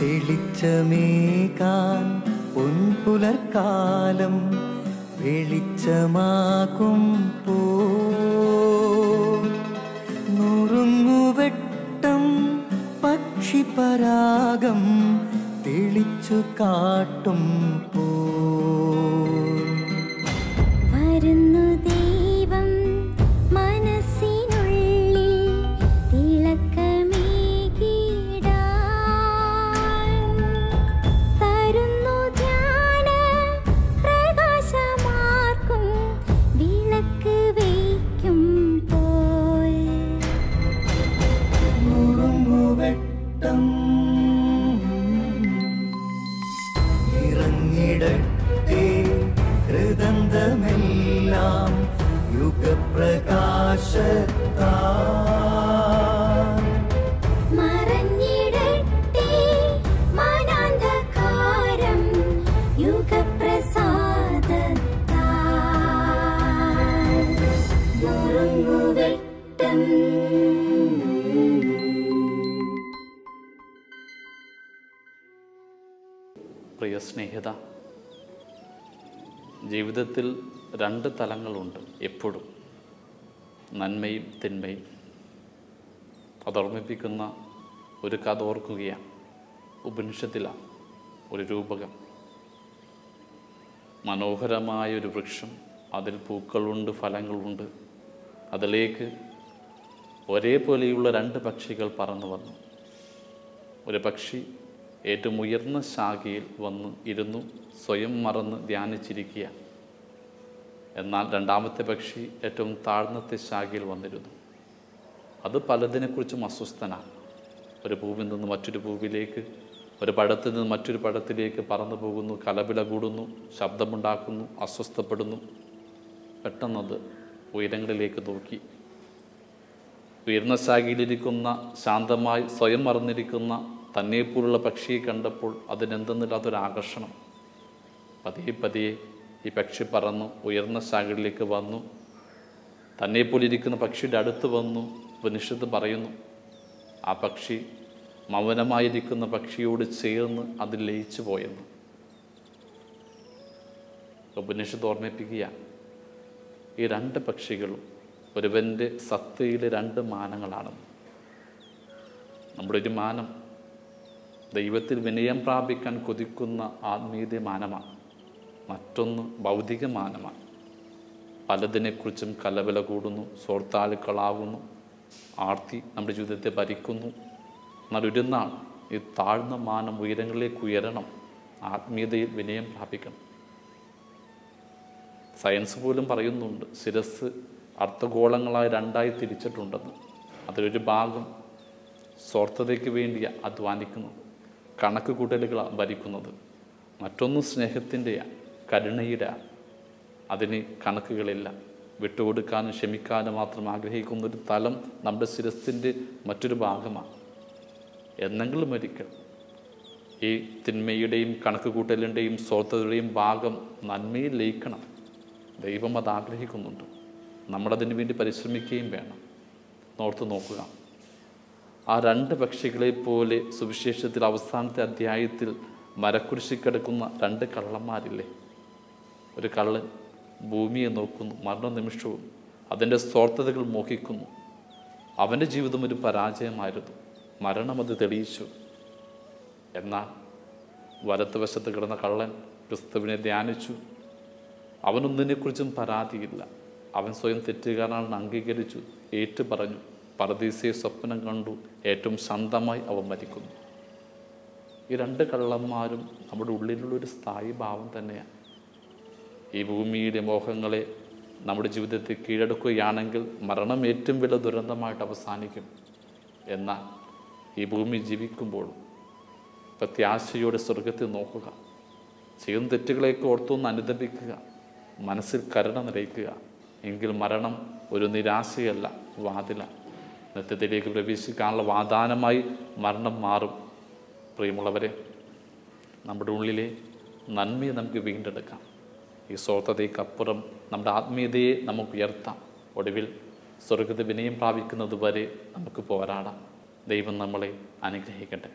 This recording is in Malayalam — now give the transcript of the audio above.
തെളിച്ചമേകാൻ പൊൻപുലർക്കാലം വെളിച്ചമാകുമ്പോ നുറുങ്ങുവെട്ടം പക്ഷിപരാഗം തെളിച്ചു കാട്ടുമ്പോ വരുന്നു ദൈവം മനസ്സിനുള്ളിൽ തിളക്കമേകിടാൻ തരുന്നു ധ്യാന പ്രകാശമാർക്കും വിളക്ക് വയ്ക്കുമ്പോൾ നുറുങ്ങുവെട്ടം ഇറങ്ങിടട്ടെ ഹൃദന്തമെല്ലാം യുഗപ്രകാശത്താൽ മറഞ്ഞിടട്ടെ മനാന്ധകാരം യുഗപ്രസാദത്താൽ നുറുങ്ങുവെട്ടം. പ്രിയ സ്നേഹിത, ജീവിതത്തിൽ രണ്ട് തലങ്ങളുണ്ട് എപ്പോഴും, നന്മയും തിന്മയും. അതോർമ്മിപ്പിക്കുന്ന ഒരു കഥ ഓർക്കുകയാണ്. ഉപനിഷത്തിലാണ് ഒരു രൂപകം. മനോഹരമായൊരു വൃക്ഷം, അതിൽ പൂക്കളുണ്ട്, ഫലങ്ങളുണ്ട്. അതിലേക്ക് ഒരേപോലെയുള്ള രണ്ട് പക്ഷികൾ പറന്നു വന്നു. ഒരു പക്ഷി ഏറ്റവും ഉയർന്ന ശാഖയിൽ വന്ന് ഇരുന്നു സ്വയം മറന്ന് ധ്യാനിച്ചിരിക്കുക. എന്നാൽ രണ്ടാമത്തെ പക്ഷി ഏറ്റവും താഴ്ന്നത്തെ ശാഖയിൽ വന്നിരുന്നു. അത് പലതിനെക്കുറിച്ചും അസ്വസ്ഥനാണ്. ഒരു പൂവിൽ നിന്ന് മറ്റൊരു പൂവിലേക്ക്, ഒരു പഴത്തിൽ നിന്ന് മറ്റൊരു പഴത്തിലേക്ക് പറന്നു പോകുന്നു, കലപില കൂടുന്നു, ശബ്ദമുണ്ടാക്കുന്നു, അസ്വസ്ഥപ്പെടുന്നു. പെട്ടെന്നത് ഉയരങ്ങളിലേക്ക് നോക്കി. ഉയർന്ന ശാഖയിലിരിക്കുന്ന, ശാന്തമായി സ്വയം മറന്നിരിക്കുന്ന തന്നെപ്പോലുള്ള പക്ഷിയെ കണ്ടപ്പോൾ അതിനെന്തെന്നില്ലാത്തൊരാകർഷണം. പതിയെ പതിയെ ഈ പക്ഷി പറന്നു ഉയർന്ന ശാഖയിലേക്ക് വന്നു. തന്നെപ്പോലിരിക്കുന്ന പക്ഷിയുടെ അടുത്ത് വന്നു. ഉപനിഷത്ത് പറയുന്നു, ആ പക്ഷി മൗനമായിരിക്കുന്ന പക്ഷിയോട് ചേർന്ന് അതിൽ ലയിച്ചു പോയെന്ന്. ഉപനിഷത്ത് ഓർമ്മിപ്പിക്കുക, ഈ രണ്ട് പക്ഷികളും ഒരുവൻ്റെ സത്തയിലെ രണ്ട് മാനങ്ങളാണെന്ന്. നമ്മുടെ ഒരു മാനം ദൈവത്തിൽ വിനയം പ്രാപിക്കാൻ കൊതിക്കുന്ന ആത്മീയത മാനമാണ്. മറ്റൊന്ന് ഭൗതിക മാനമാണ്. പലതിനെക്കുറിച്ചും കലവില കൂടുന്നു, സ്വാർത്ഥാലുക്കളാകുന്നു, ആർത്തി നമ്മുടെ ജീവിതത്തെ ഭരിക്കുന്നു. എന്നാൽ ഒരു നാൾ ഈ താഴ്ന്ന മാനം ഉയരങ്ങളിലേക്ക് ഉയരണം, ആത്മീയതയിൽ വിനയം പ്രാപിക്കണം. സയൻസ് പോലും പറയുന്നുണ്ട്, ശിരസ് അർദ്ധഗോളങ്ങളായി രണ്ടായി തിരിച്ചിട്ടുണ്ടെന്ന്. അതിലൊരു ഭാഗം സ്വാർത്ഥതയ്ക്ക് വേണ്ടി അധ്വാനിക്കുന്നത്, കണക്ക് കൂട്ടലുകളാണ് ഭരിക്കുന്നത്. മറ്റൊന്ന് സ്നേഹത്തിൻ്റെയാണ്, കരുണയുടെ. അതിന് കണക്കുകളില്ല. വിട്ടുകൊടുക്കാനും ക്ഷമിക്കാനും മാത്രം ആഗ്രഹിക്കുന്നൊരു തലം നമ്മുടെ ശിരസിൻ്റെ മറ്റൊരു ഭാഗമാണ്. എന്നെങ്കിലും ഒരിക്കൽ ഈ തിന്മയുടെയും കണക്ക് കൂട്ടലിൻ്റെയും സ്വാർത്ഥതയുടെയും ഭാഗം നന്മയിൽ ലയിക്കണം. ദൈവം അത് ആഗ്രഹിക്കുന്നുണ്ട്. നമ്മളതിനു വേണ്ടി പരിശ്രമിക്കുകയും വേണം. ഓർത്ത് നോക്കുക, ആ രണ്ട് പക്ഷികളെ പോലെ സുവിശേഷത്തിൽ അവസാനത്തെ അധ്യായത്തിൽ മരക്കുരിശിൽ കിടക്കുന്ന രണ്ട് കള്ളന്മാരില്ലേ? ഒരു കള്ളൻ ഭൂമിയെ നോക്കുന്നു, മരണനിമിഷവും അതിൻ്റെ സ്വാർത്ഥതകൾ മോഹിക്കുന്നു. അവൻ്റെ ജീവിതം ഒരു പരാജയമായിരുന്നു. മരണം അത് തെളിയിച്ചു. എന്നാൽ വലത്തുവശത്ത് കിടന്ന കള്ളൻ ക്രിസ്തുവിനെ ധ്യാനിച്ചു. അവനൊന്നിനെക്കുറിച്ചും പരാതിയില്ല. അവൻ സ്വയം തെറ്റുകാരനാണെന്ന് അംഗീകരിച്ചു, ഏറ്റു പറഞ്ഞു. പരദീസയെ സ്വപ്നം കണ്ടു. ഏറ്റവും ശാന്തമായി അവൻ മരിക്കുന്നു. ഈ രണ്ട് കള്ളന്മാരും നമ്മുടെ ഉള്ളിലുള്ളൊരു സ്ഥായി ഭാവം തന്നെയാണ്. ഈ ഭൂമിയുടെ മോഹങ്ങളെ നമ്മുടെ ജീവിതത്തിൽ കീഴടക്കുകയാണെങ്കിൽ മരണം ഏറ്റവും വലിയ ദുരന്തമായിട്ട് അവസാനിക്കും. എന്നാൽ ഈ ഭൂമി ജീവിക്കുമ്പോഴും പ്രത്യാശയോടെ സ്വർഗത്തിൽ നോക്കുക, ചെയ്യുന്ന തെറ്റുകളെയൊക്കെ ഓർത്തൊന്ന് അനുദപിക്കുക, മനസ്സിൽ കരുണ നിറയ്ക്കുക. എങ്കിൽ മരണം ഒരു നിരാശയല്ല, വാതിലാണ്. നിത്യത്തിലേക്ക് പ്രവേശിക്കാനുള്ള വാദാനമായി മരണം മാറും. പ്രിയമുള്ളവരെ, നമ്മുടെ ഉള്ളിലെ നന്മയെ നമുക്ക് വീണ്ടെടുക്കാം. ഈ സ്വാർത്ഥതയ്ക്കപ്പുറം നമ്മുടെ ആത്മീയതയെ നമുക്ക് ഉയർത്താം. ഒടുവിൽ സ്വർഗത്തെ വിനയം പ്രാപിക്കുന്നത് വരെ നമുക്ക് പോരാടാം. ദൈവം നമ്മളെ അനുഗ്രഹിക്കട്ടെ.